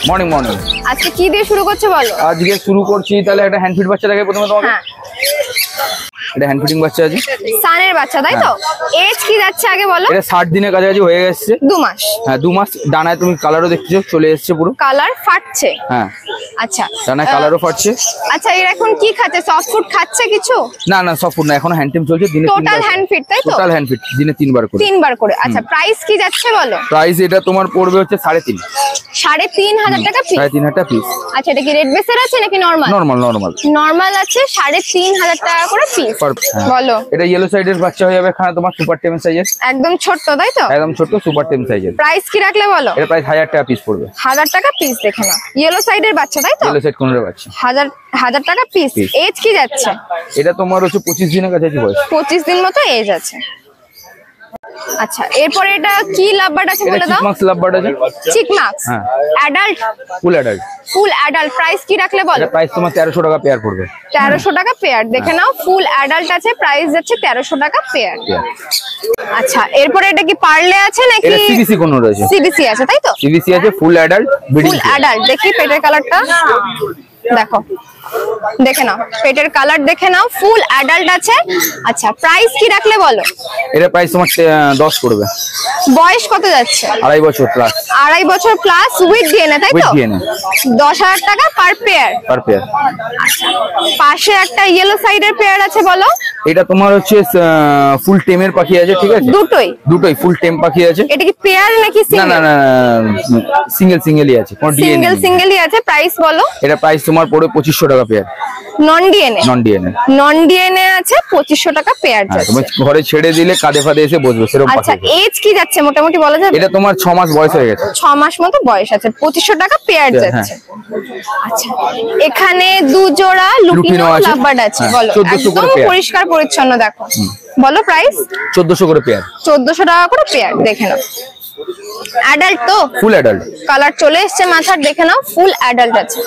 Morning morning. আজকে কি দিয়ে শুরু করছো বলো? আজকে শুরু করছি তাহলে একটা হ্যান্ড ফিট বাচ্চা দেখে প্রথমে তোমাকে। হ্যাঁ, এটা হ্যান্ড ফিটিং বাচ্চা আছে, সানের বাচ্চা, তাই তো? এজ কি যাচ্ছে আগে বলো? এটা 60 দিনের কাছাকাছি হয়ে গেছে। 2 মাস। হ্যাঁ 2 মাস। ডানায় তুমি কালারও দেখছো চলে এসেছে, পুরো কালার ফাটছে। হ্যাঁ আচ্ছা, ডানায় কালারও ফাটছে। আচ্ছা, এর এখন কি খাচ্ছে? সফট ফুড খাচ্ছে কিছু? না না, সফট ফুড না, এখন হ্যান্ড টিম চলছে। দিনে টোটাল হ্যান্ড ফিট, তাই তো? টোটাল হ্যান্ড ফিট দিনে 3 বার করে। 3 বার করে। আচ্ছা, প্রাইস কি যাচ্ছে বলো? প্রাইস এটা তোমার পড়বে হচ্ছে 3.5। 3.5 টাকা পিস। 3.5 টাকা পিস। আচ্ছা, এটা কি রেড বেসের আছে নাকি নরমাল? নরমাল নরমাল নরমাল আছে। 3.5 টাকা করে পিস। বলো, এটা ইয়েলো সাইডের বাচ্চা হয়ে যাবে, এখানে তোমার সুপার টেম সাইজের, একদম ছোট, তাই তো? একদম ছোট সুপার টেম সাইজের। প্রাইস কি রাখলে বলো? এটা প্রাইস 1000 টাকা পিস পড়বে। 1000 টাকা পিস। দেখে নাও, ইয়েলো সাইডের বাচ্চা, তাই তো? ইয়েলো সাইড কোনের বাচ্চা। 1000 টাকা পিস। এজ কি যাচ্ছে? এটা তোমার হচ্ছে 25 দিনের কাছাকাছি বয়স। 25 দিন মতো এজ আছে। আচ্ছা, এরপরে এটা কি লাভবার্ড আছে বলে দাও? চিকমাক্স লাভবার্ড আছে। চিকমাক্স। হ্যাঁ, adult? Full adult. Full adult. Price কি রাখলে বলো? এটা প্রাইস তোমার 1300 টাকা পেয়ার পড়বে। 1300 টাকা পেয়ার। দেখে নাও, ফুল অ্যাডাল্ট আছে, প্রাইস যাচ্ছে 1300 টাকা পেয়ার। আচ্ছা, এরপরে এটা কি পার্লে আছে নাকি? এটা সিবিসি কোন রয়েছে? সিবিসি আছে, তাই তো? সিবিসি আছে, full adult breeding. Full adult. দেখি পেটের কালারটা দেখো, দেখে নাও পেটের কালার, দেখে নাও ফুল অ্যাডাল্ট আছে। আচ্ছা, প্রাইস কি রাখলে বলো? এটা প্রাইস তোমার 10 পড়বে। বয়স কত যাচ্ছে? 2.5 বছর প্লাস। 2.5 বছর প্লাস উইথ ডিএনএ, তাই তো? 10,000 টাকা পার পেয়ার। Per pair. পাশে একটা ইয়েলো সাইডের পেয়ার আছে, বলো? এটা তোমার হচ্ছে ফুল টেমের পাখি আছে, ঠিক আছে? দুটোই ফুল টেম পাখি আছে। এটা কি পেয়ার নাকি সিঙ্গেল? না না না, সিঙ্গেলই আছে, কোন ডিএনএ সিঙ্গেলই আছে। প্রাইস বলো? এটা প্রাইস তোমার পড়বে 2500 টাকা পেয়ার। নন ডিএনএ আছে, 2500 টাকা পেয়ার যাচ্ছে। তুমি ঘরে ছেড়ে দিলে কাঁধে ফাঁদে এসে বসবে সেরকম পাখি। আচ্ছা, এজ কি যাচ্ছে মোটামুটি বলা যাবে? এটা তোমার 6 মাস বয়স হয়ে গেছে। 6 মাস মতো বয়স আছে, 2500 টাকা পেয়ার যাচ্ছে। আচ্ছা, এখানে 2 জোড়া লুটিনো লাভবার্ড আছে, বলো? একদম পরিষ্কার পরিচ্ছন্ন, দেখো। বলো প্রাইস? 1400 করে পেয়ার। 1400 টাকা করে পেয়ার। দেখে নাও, অ্যাডাল্ট তো? Full adult. কালার চলে এসেছে মাথার, দেখে নাও ফুল অ্যাডাল্ট আছে।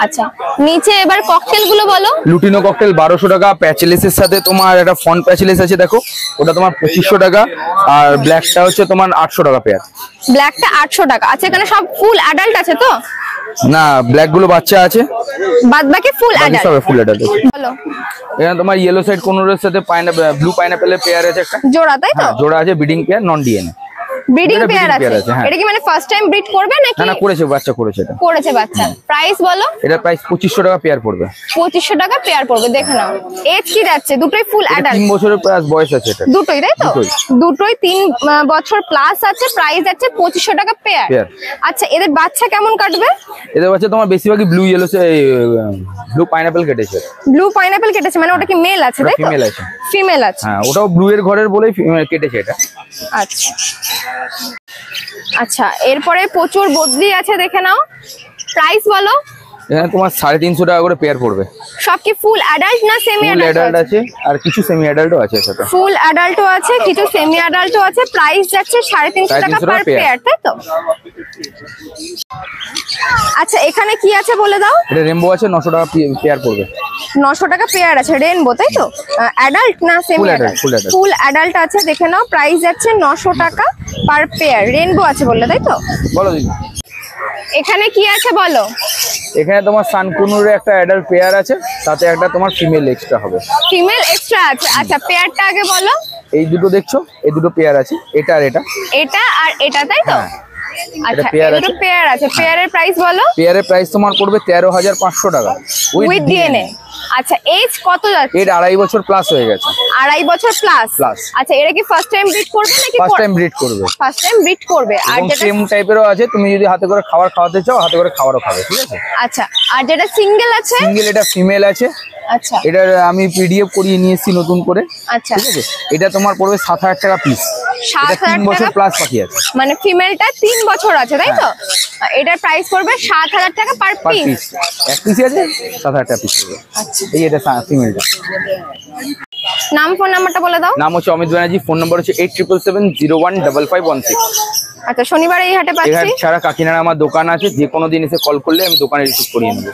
আচ্ছা, নিচে এবার ককটেল গুলো বলো। লুটিনো ককটেল 1200 টাকা। প্যাচলেসের সাথে তোমার একটা ফন প্যাচলেস আছে, দেখো ওটা তোমার 2500 টাকা। আর ব্ল্যাকটা হচ্ছে তোমার 800 টাকা পেয়ার। ব্ল্যাকটা 800 টাকা। আচ্ছা, এখানে সব ফুল অ্যাডাল্ট আছে তো? না, ব্ল্যাক গুলো বাচ্চা আছে, বাদ বাকি ফুল অ্যাডাল্ট। সব ফুল অ্যাডাল্ট। বলো, এখানে তোমার ইয়েলো সাইড কোনোর সাথে ব্লু পাইনাপেলের পেয়ার আছে একটা জোড়া, তাই তো? জোড়া আছে, breeding pair, non DNA breeding pair আছে। এটা কি মানে ফার্স্ট টাইম ব্রিড করবে নাকি? না, করেছে বাচ্চা, করেছে বাচ্চা। প্রাইস বলো? এটা প্রাইস 2500 টাকা পেয়ার পড়বে। 2500 টাকা পেয়ার পড়বে। দেখে নাও, এজ কি যাচ্ছে? দুটোই ফুল অ্যাডাল্ট। 3 বছরের প্লাস বয়স আছে এটা। দুটোই, তাই তো? দুটোই 3 বছর প্লাস আছে, প্রাইস যাচ্ছে 2500 টাকা পেয়ার। আচ্ছা, এদের বাচ্চা কেমন কাটবে? এদের বাচ্চা তোমার বেশিরভাগই ব্লু ইয়েলো ব্লু পাইনাপল কেটেছে। ব্লু পাইনাপল কেটেছে মানে ওটা কি মেল আছে, তাই তো? ফিমেল আছে। ফিমেল আছে। হ্যাঁ, ওটাও ব্লু এর ঘরের বলেই কেটেছে এটা। আচ্ছা আচ্ছা, এরপরে প্রচুর বদলি আছে, দেখে নাও। প্রাইস বলো? এখানে তোমার 350 টাকা করে পেয়ার পড়বে। সব কি ফুল অ্যাডাল্ট না সেমি অ্যাডাল্ট আছে? আর কিছু সেমি অ্যাডাল্টও আছে সাথে। ফুল অ্যাডাল্টও আছে, কিছু সেমি অ্যাডাল্টও আছে। প্রাইস যাচ্ছে 350 টাকা পার পেয়ার, তাই তো? আচ্ছা, এখানে কি আছে বলে দাও? এটা রেনবো আছে, 900 টাকা পেয়ার পড়বে। 900 টাকা পেয়ার আছে, রেনবো, তাই তো? অ্যাডাল্ট না সেমি অ্যাডাল্ট? ফুল অ্যাডাল্ট আছে, দেখে নাও। প্রাইস যাচ্ছে 900 টাকা পার পেয়ার। রেনবো আছে বললে, তাই তো? বলো দিদি, এখানে কি আছে বলো? এখানে তোমার সানকুনুরের একটা অ্যাডাল্ট পেয়ার আছে, সাথে একটা তোমার ফিমেল এক্সট্রা হবে। ফিমেল এক্সট্রা আছে। আচ্ছা, পেয়ারটা আগে বলো। এই দুটো দেখছো, এই দুটো পেয়ার আছে, এটা আর এটা। এটা আর এটা, তাই তো? আচ্ছা, পেয়ার আছে। পেয়ারের প্রাইস বলো? পেয়ারের প্রাইস তোমার পড়বে 13,500 টাকা উইথ ডিএনএ। আচ্ছা, এজ কত যাচ্ছে? এর 2.5 বছর প্লাস হয়ে গেছে। 2.5 বছর প্লাস। আচ্ছা, এটা কি ফার্স্ট টাইম ব্রিড করবে নাকি? ফার্স্ট টাইম ব্রিড করবে। ফার্স্ট টাইম ব্রিড করবে। আর যেটা সেম টাইপেরও আছে, তুমি যদি হাতে করে খাবার খাওয়াতে চাও হাতে করে খাবারও খাবে, ঠিক আছে? আচ্ছা, আর যেটা সিঙ্গেল আছে? সিঙ্গেল, এটা ফিমেল আছে। আচ্ছা, এটা আমি পিডিএফ করিয়ে নিয়ে এসেছি নতুন করে। আচ্ছা, ঠিক আছে? এটা তোমার পড়বে 7000 টাকা পিস। 7000 বছর প্লাস পাখি আছে, মানে ফিমেলটা 3 বছর আছে, তাই তো? এটার প্রাইস পড়বে 7000 টাকা পার পিস। এক পিস আছে 7000 টাকা পিস পড়বে। আচ্ছা, এই এটা ফিমেলটা। নাম, ফোন নাম্বারটা বলে দাও। নাম হচ্ছে অমিত ব্যানার্জি, ফোন নাম্বার হচ্ছে 8777015516। আচ্ছা, শনিবারে এই হাটে পাচ্ছি। এই হাট ছাড়া কাকিনাড়া আমার দোকান আছে, যে কোনো দিন এসে কল করলে আমি দোকানে রিসিভ করিয়ে নেব।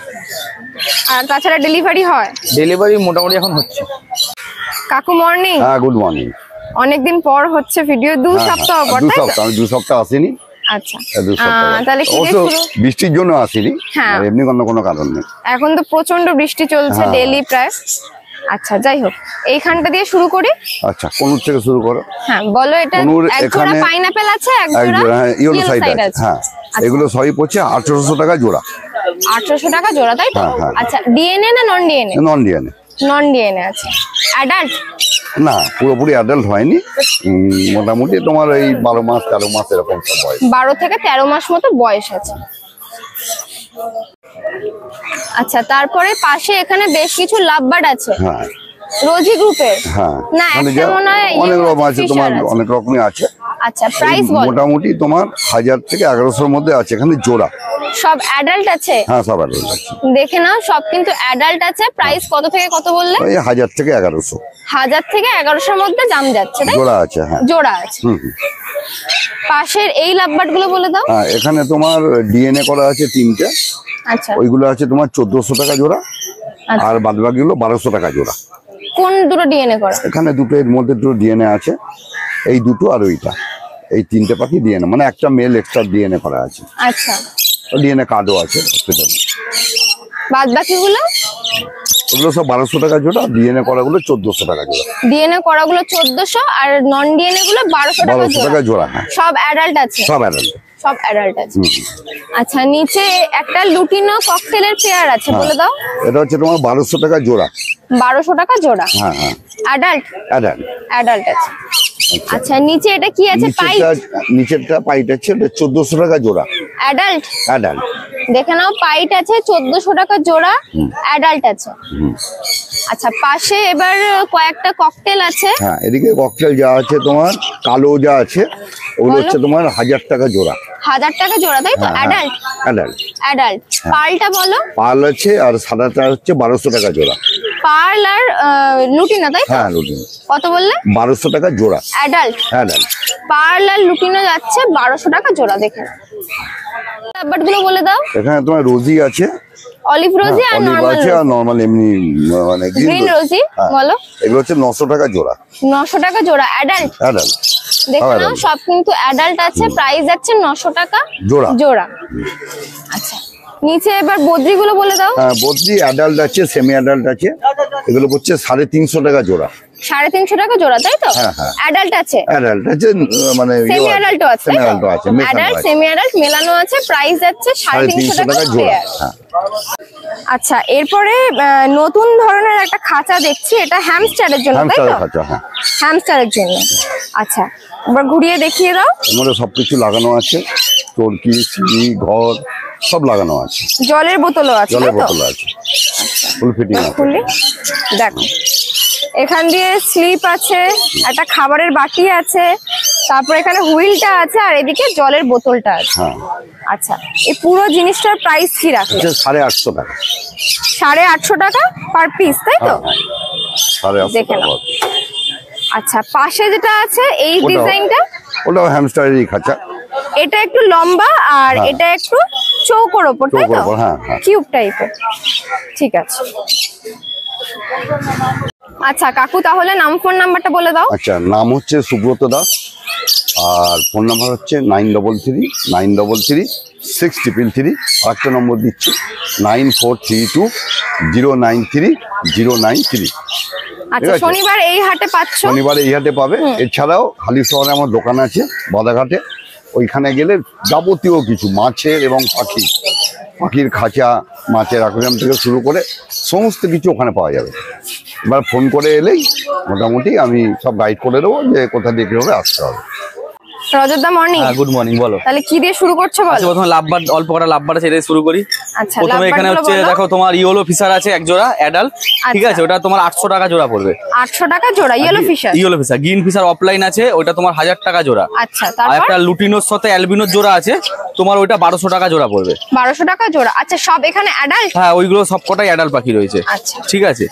আর তাছাড়া ডেলিভারি হয়? ডেলিভারি মোটামুটি এখন হচ্ছে। কাকু মর্নিং। হ্যাঁ, গুড মর্নিং। অনেকদিন পর হচ্ছে ভিডিও, 2 সপ্তাহ পর, তাই তো? আমি 2 সপ্তাহ আসিনি। আচ্ছা তাহলে কি বৃষ্টির জন্য আসেনি, এমনি কোনো কারণ নেই। এখন তো প্রচন্ড বৃষ্টি চলছে ডেইলি প্রায়। আচ্ছা যাই হোক, এইখানটা দিয়ে শুরু করি। আচ্ছা কোনুর থেকে শুরু করো। হ্যাঁ বলো। এটা এক জোড়া পাইনাপেল আছে, এক জোড়া ইয়েলো সাইড আছে। হ্যাঁ এগুলো সবই পড়ছে 1800 টাকা জোড়া। 1800 টাকা জোড়া, তাই তো? আচ্ছা ডিএনএ না non DNA? Non DNA. Non DNA আছে। অ্যাডাল্ট না, পুরোপুরি অ্যাডাল্ট হয়নি, মোটামুটি তোমার এই 12 মাস 13 মাস এরকম বয়স। 12 থেকে 13 মাস মতো বয়স আছে। আচ্ছা তারপরে পাশে এখানে বেশ কিছু লাভবার্ড আছে। হ্যাঁ রোজি গ্রুপের। হ্যাঁ না একটা মনে হয় অনেক রকম আছে, তোমার অনেক রকমই আছে। আচ্ছা প্রাইস বল। মোটামুটি তোমার 1000 থেকে 1100 এর মধ্যে আছে এখানে জোড়া। সব অ্যাডাল্ট আছে? হ্যাঁ সব অ্যাডাল্ট আছে। দেখে নাও, সব কিন্তু অ্যাডাল্ট আছে। প্রাইস কত থেকে কত বললে? এই 1000 থেকে 1100। 1000 থেকে 1100 এর মধ্যে দাম যাচ্ছে, তাই? জোড়া আছে। হ্যাঁ জোড়া আছে। পাশের এই লাভবার্ড গুলো বলে দাও। হ্যাঁ এখানে তোমার ডিএনএ করা আছে 3টে। আচ্ছা ওইগুলো আছে তোমার 1400 টাকা জোড়া, আর বাদবাকিগুলো 1200 টাকা জোড়া। কোন দুটো ডিএনএ করা? এখানে দুটো, এর মধ্যে দুটো ডিএনএ আছে, এই দুটো আর ওইটা, এই 3টে পাখি ডিএনএ, মানে একটা মেল এক্সট্রা ডিএনএ করা আছে। আচ্ছা ডিএনএ কার্ডও আছে হসপিটালে। বাদবাকিগুলো? ওগুলো সব 1200 টাকা জোড়া, ডিএনএ করাগুলো 1400 টাকা জোড়া। ডিএনএ করাগুলো 1400 আর নন ডিএনএ গুলো 1200 টাকা জোড়া। হ্যাঁ সব অ্যাডাল্ট আছে? সব অ্যাডাল্ট। সব অ্যাডাল্ট আছে। আচ্ছা নিচে একটা লুটিনো ককটেলের পেয়ার আছে, বলে দাও। এটা হচ্ছে তোমার 1200 টাকা জোড়া। 1200 টাকা জোড়া? হ্যাঁ হ্যাঁ অ্যাডাল্ট। অ্যাডাল্ট অ্যাডাল্ট আছে। আচ্ছা নিচে এটা কি আছে? পাইট। নিচেরটা পাইট আছে, এটা 1400 টাকা জোড়া। অ্যাডাল্ট? অ্যাডাল্ট। দেখে নাও, পাইট আছে 1400 টাকা জোড়া, অ্যাডাল্ট আছে। আচ্ছা পাশে এবার কয়েকটা ককটেল আছে। হ্যাঁ এদিকে ককটেল যা আছে তোমার কালো যা আছে ওগুলো হচ্ছে তোমার 1000 টাকা জোড়া। 1000 টাকা জোড়া, তাই তো? অ্যাডাল্ট? অ্যাডাল্ট। অ্যাডাল্ট। পার্লটা বলো। পার্ল আছে আর সাদাটা হচ্ছে 1200 টাকা জোড়া। পার্ল আর লুটিনো, তাই তো? হ্যাঁ লুটিনো। কত বললে? 1200 টাকা জোড়া। অ্যাডাল্ট। অ্যাডাল্ট। পার্ল আর লুটিনো যাচ্ছে 1200 টাকা জোড়া। দেখে লাভবার্ড গুলো বলে দাও। এখানে তোমার রোজি আছে, অলিভ রোজি আর নরমাল আছে, আর নরমাল এমনি মানে গ্রিন রোজি। বলো। এগুলো হচ্ছে 900 টাকা জোড়া। 900 টাকা জোড়া। অ্যাডাল্ট? অ্যাডাল্ট। দেখো না, সব কিন্তু অ্যাডাল্ট আছে। প্রাইস যাচ্ছে 900 টাকা জোড়া। জোড়া। আচ্ছা নিচে এবার বদ্রি গুলো বলে দাও। হ্যাঁ বদ্রি অ্যাডাল্ট আছে, সেমি অ্যাডাল্ট আছে, এগুলো হচ্ছে 350 টাকা জোড়া। 350 টাকা জোড়া, তাই তো? হ্যাঁ হ্যাঁ অ্যাডাল্ট আছে? অ্যাডাল্ট আছে, মানে সেমি অ্যাডাল্টও আছে। সেমি অ্যাডাল্টও আছে, অ্যাডাল্ট সেমি অ্যাডাল্ট মেলানো আছে। প্রাইস যাচ্ছে 350 টাকা জোড়া। আচ্ছা এরপরে নতুন ধরনের একটা খাঁচা দেখছি, এটা হ্যামস্টারের জন্য, তাই তো? হ্যামস্টারের জন্য। আচ্ছা এবার ঘুরিয়ে দেখিয়ে দাও। আমাদের সবকিছু লাগানো আছে, চরকি, সিঁড়ি, ঘর সব লাগানো আছে। জলের বোতলও আছে? জলের বোতল আছে, ফুল ফিটিং আছে। দেখো এখান দিয়ে স্লিপ আছে, একটা খাবারের বাটি আছে, তারপর এখানে হুইলটা আছে, আর এদিকে জলের বোতলটা আছে। আচ্ছা এই পুরো জিনিসটার প্রাইস কি রাখছে? 850 টাকা। 850 টাকা পার পিস, তাই তো? দেখে নাও। আচ্ছা পাশে যেটা আছে এই ডিজাইনটা, ওটাও হ্যামস্টারেরই খাঁচা। এটা একটু লম্বা আর এটা একটু চৌকোর উপর, তাই তো? হ্যাঁ কিউব টাইপের। ঠিক আছে। আচ্ছা কাকু তাহলে নাম ফোন নাম্বারটা বলে দাও। আচ্ছা নাম হচ্ছে সুব্রত দাস, আর ফোন নাম্বার হচ্ছে 9333 আরেকটা নম্বর দিচ্ছি 9432093093। আচ্ছা শনিবার এই হাটে পাচ্ছ? শনিবার এই হাটে পাবে। এছাড়াও হালি শহরে আমার দোকান আছে বাদাঘাটে, ওইখানে গেলে যাবতীয় কিছু মাছের এবং পাখির খাঁচা, মাছের অ্যাকোয়ারিয়াম থেকে শুরু করে সমস্ত কিছু ওখানে পাওয়া যাবে। এবার ফোন করে এলেই মোটামুটি আমি সব গাইড করে দেবো যে কোথা দিয়ে কিভাবে আসতে হবে। রজতদা মর্নিং। হ্যাঁ গুড মর্নিং। বলো তাহলে কি দিয়ে শুরু করছো বলো? আচ্ছা প্রথমে লাভবার্ড, অল্প কটা লাভবার্ড আছে, এটা শুরু করি। আচ্ছা প্রথমে এখানে হচ্ছে দেখো তোমার ইয়েলো ফিশার আছে এক জোড়া অ্যাডাল্ট, ঠিক আছে? ওটা তোমার 800 টাকা জোড়া পড়বে। 800 টাকা জোড়া yellow fisher? Yellow fisher. Green fisher offline আছে, ওটা তোমার 1000 টাকা জোড়া। আচ্ছা আর একটা লুটিনোর সাথে অ্যালবিনোর জোড়া আছে, তোমার ওইটা 1200 টাকা জোড়া পড়বে। 1200 টাকা জোড়া। আচ্ছা সব এখানে অ্যাডাল্ট? হ্যাঁ ওইগুলো সবকটাই অ্যাডাল্ট পাখি রয়েছে। আচ্ছা ঠিক আছে।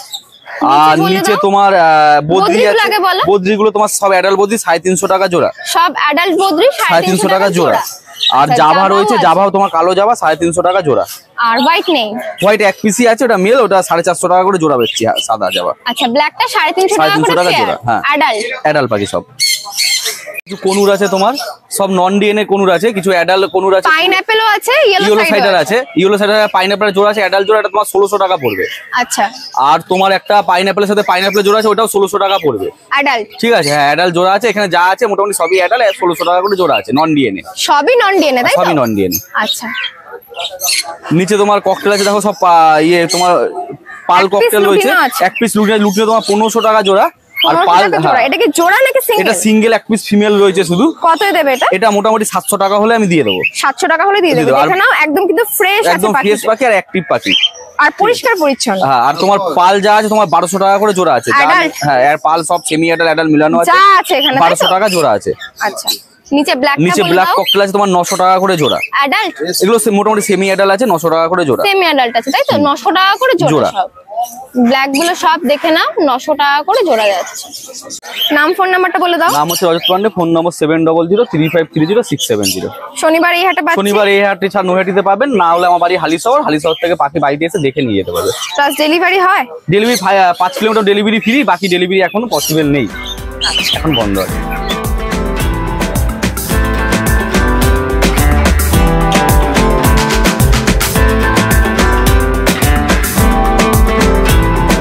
আর নিচে তোমার বদ্রি আছে, বদ্রি গুলো তোমার সব অ্যাডাল্ট বদ্রি 350 টাকা জোড়া। সব অ্যাডাল্ট বদ্রি 350 টাকা জোড়া। আর জাভা রয়েছে, জাভাও তোমার কালো জাভা 350 টাকা জোড়া। আর হোয়াইট নেই? হোয়াইট এক পিসি আছে, ওটা মেল, ওটা 450 টাকা করে জোড়া বেচছি সাদা জাভা। আচ্ছা ব্ল্যাকটা 350 টাকা করে জোড়া। হ্যাঁ অ্যাডাল্ট পাখি সব। কিছু কনুর আছে তোমার, সব নন ডিএনএ কনুর আছে, কিছু অ্যাডাল্ট কনুর আছে, পাইনাপেলও আছে, ইয়েলো সাইডার আছে, ইয়েলো সাইডার পাইনাপেলের জোড়া আছে, অ্যাডাল্ট জোড়া, এটা তোমার 1600 টাকা পড়বে। আচ্ছা, আর তোমার একটা পাইনাপেলের সাথে পাইনাপেলের জোড়া আছে, ওটাও 1600 টাকা পড়বে। অ্যাডাল্ট, ঠিক আছে, হ্যাঁ অ্যাডাল্ট জোড়া আছে, এখানে যা আছে মোটামুটি সবই অ্যাডাল্ট, 1600 টাকা করে জোড়া আছে, নন ডিএনএ, সবই নন ডিএনএ তাই তো? সবই নন ডিএনএ। আচ্ছা, নিচে তোমার ককটেল আছে, দেখো সব ইয়ে তোমার পাল ককটেল রয়েছে, এক পিস লুটিনো তোমার 1500 টাকা জোড়া। আর পাল, এটা কি জোড়া নাকি সিঙ্গেল? এটা সিঙ্গেল, এক পিস ফিমেল রয়েছে শুধু। কত দেবে এটা? এটা মোটামুটি 700 টাকা হলে আমি দিয়ে দেবো। 700 টাকা হলে দিয়ে দেবো। দেখে নাও, একদম কিন্তু ফ্রেশ আছে, একদম ফ্রেশ পাখি আর অ্যাক্টিভ পাখি আর পরিষ্কার পরিচ্ছন্ন। হ্যাঁ, আর তোমার পাল যা আছে তোমার 1200 টাকা করে জোড়া আছে। হ্যাঁ, এর পাল সব সেমি অ্যাডাল্ট অ্যাডাল্ট মিলানো আছে, যা আছে এখানে 1200 টাকা জোড়া আছে। আচ্ছা, নিচে ব্ল্যাক ককটেল আছে তোমার 900 টাকা করে জোড়া। অ্যাডাল্ট এগুলো মোটামুটি সেমি অ্যাডাল্ট আছে, 900 টাকা করে জোড়া। সেমি অ্যাডাল্ট আছে তাই তো? 900 টাকা করে জোড়া। সব ব্ল্যাক গুলো সব দেখে নাও, 900 টাকা করে জোড়া যাচ্ছে। নাম ফোন নাম্বারটা বলে দাও। নাম হচ্ছে রজত পান্ডে, ফোন নম্বর 7003530670। শনিবার এই হাটে পাচ্ছি। শনিবার এই হাটে ছাড়া নৈহাটিতে পাবেন, না হলে আমার বাড়ি হালিশহর, হালিশহর থেকে পাখি বাড়িতে এসে দেখে নিয়ে যেতে পারবে। প্লাস ডেলিভারি হয়? ডেলিভারি 5 কিলোমিটার ডেলিভারি ফ্রি, বাকি ডেলিভারি এখনো পসিবল নেই, এখন বন্ধ আছে।